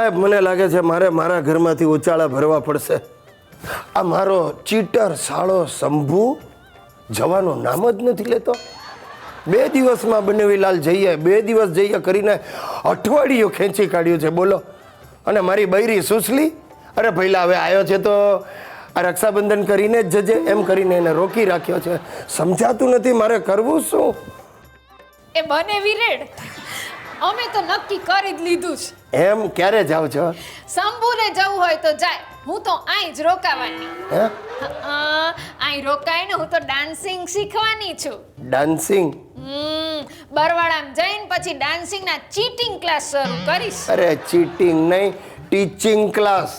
સાહેબ મને લાગે છે મારે મારા ઘરમાંથી ઉચાળા ભરવા પડશે. આ મારો ચીટર સાળો શંભુ જવાનું નામ જ નથી લેતો. 2 દિવસમાં બનેવીલાલ જઈએ 2 દિવસ જઈએ કરીને અઠવાડિયું ખેંચી કાઢ્યું છે બોલો. અને મારી બૈરી સુસલી અરે પહેલાં હવે આવ્યો છે તો આ રક્ષાબંધન કરીને જ જજે એમ કરીને એને રોકી રાખ્યો છે. સમજાતું નથી મારે કરવું શું. એ બને વિરેડ અમે તો નક્કી કરી જ લીધું છે. એમ ક્યારે જાવ છો? શંભુને જવું હોય તો જાય, હું તો અહીં જ રોકાવાની. હે અહીં રોકાઈને હું તો ડાન્સિંગ શીખવાની છું. ડાન્સિંગ? બરવાળામાં જઈને પછી ડાન્સિંગના ચીટિંગ ક્લાસ શરૂ કરીશ. અરે ચીટિંગ નહીં, ટીચિંગ ક્લાસ.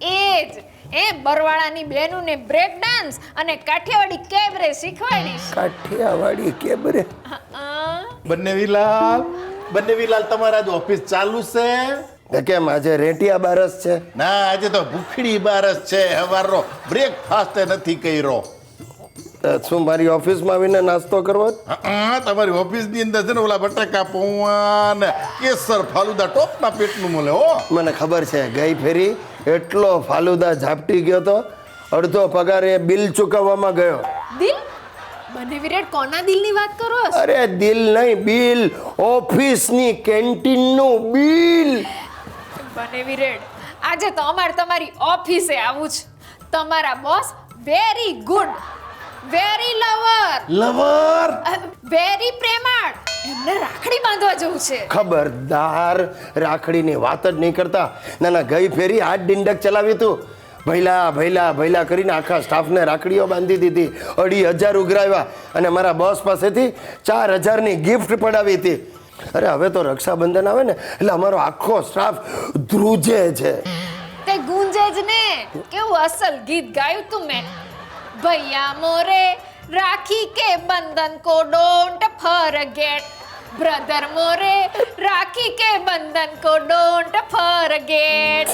એ જ એ બરવાળાની બહેનોને બ્રેક ડાન્સ અને કાઠિયાવાડી કેબરે શીખવાડીશ. કાઠિયાવાડી કેબરે? બંનેવીલાલ તમારા આજ ઓફિસ ચાલુ છે કેમ આજે રેટિયા બારસ છે? ના, આજે તો ભૂખડી બારસ છે. હવારનો બ્રેકફાસ્ટ નથી કર્યો. શું મારી ઓફિસમાં આવીને નાસ્તો કરવો? તમારી ઓફિસ ની અંદર છે ને ઓલા બટાકા પૌવા ને કેસર ફાલુદા ટોપના પેટનું મળે હો. મને ખબર છે, ગઈ ફેરી એટલો ફાલુદા ઝાપટી ગયો તો અડધો પગાર એ બિલ ચૂકવવામાં ગયો. દિલ? બને વિરેડ કોના દિલની વાત કરો? અરે દિલ નહીં, બિલ. ઓફિસની કેન્ટીનનું બિલ. બને વિરેડ આજે તો અમારે તમારી ઓફિસે આવું છે. તમારા boss very good, very lover very પ્રેમાળ. એમને રાખડી બાંધવા જવું છે. ખબરદાર, રાખડીની વાત જ નહીં કરતા. ના ના, ગઈ ફેરી હાથ ડિંડક ચલાવી તું. ભૈલા કરીને આખા સ્ટાફને રાખડીઓ બાંધી દીધી. 2,500 ઉઘરાવ્યા અને મારા બોસ પાસેથી 4,000ની ગિફ્ટ પડાવી હતી. અરે હવે તો રક્ષાબંધન આવે ને એટલે અમારો આખો સ્ટાફ ધ્રુજે છે. તે ગુંજે જ ને. કેવું અસલ ગીત ગાયું તું મેં. ભૈયા મોરે રાખી કે બંધન કો ડોન્ટ ફરગેટ. બ્રધર મોરે રાખી કે બંધન કો ડોન્ટ ફરગેટ.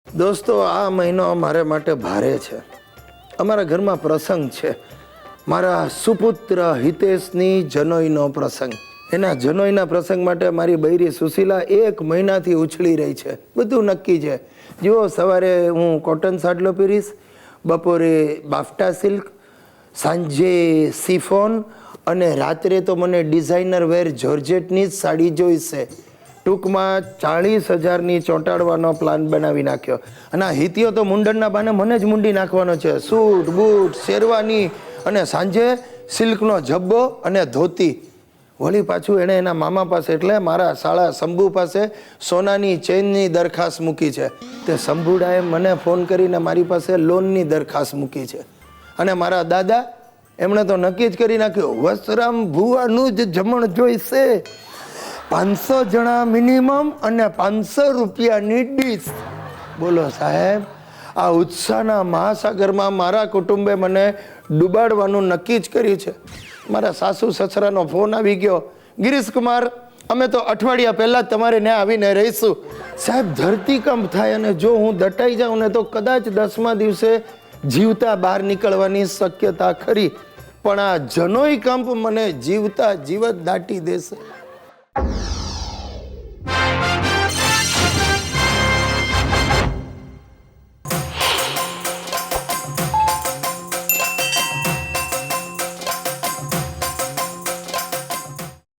દોસ્તો, આ મહિનો મારે માટે ભારે છે. અમારા ઘરમાં પ્રસંગ છે. મારા સુપુત્ર હિતેશની જનોઈનો પ્રસંગ. એના જનોઈના પ્રસંગ માટે મારી બૈરી સુશીલા 1 મહિનાથી ઉછળી રહી છે. બધું નક્કી છે. જુઓ, સવારે હું કોટન સાડલો પહેરીશ, બપોરે બાફટા સિલ્ક, સાંજે સિફોન અને રાત્રે તો મને ડિઝાઇનર વેર જોર્જેટની જ સાડી જોઈશે. ટૂંકમાં 40,000ની ચોંટાડવાનો પ્લાન બનાવી નાખ્યો. અને આ હિતિયો તો મુંડનના બાને મને જ મુંડી નાખવાનો છે. સૂટ બૂટ શેરવાની અને સાંજે સિલ્કનો જબ્બો અને ધોતી. વળી પાછું એણે એના મામા પાસે એટલે મારા શાળા શંભુ પાસે સોનાની ચેનની દરખાસ્ત મૂકી છે. તે શંભુડાએ મને ફોન કરીને મારી પાસે લોનની દરખાસ્ત મૂકી છે. અને મારા દાદા એમણે તો નક્કી જ કરી નાખ્યું, વસરામ ભુવાનું જ જમણ જોઈશે. 500 જણા મિનિમમ અને 500 રૂપિયાની ડીશ. બોલો સાહેબ, આ ઉત્સાહના મહાસાગરમાં મારા કુટુંબે મને ડૂબાડવાનું નક્કી જ કર્યું છે. મારા સાસુ સસરાનો ફોન આવી ગયો, ગિરીશકુમાર અમે તો અઠવાડિયા પહેલાં જ તમારે ત્યાં આવીને રહીશું. સાહેબ, ધરતીકંપ થાય અને જો હું દટાઈ જાઉં ને તો કદાચ 10મા દિવસે જીવતા બહાર નીકળવાની શક્યતા ખરી. પણ આ જનોઈ કંપ મને જીવતા જીવત દાટી દેશે.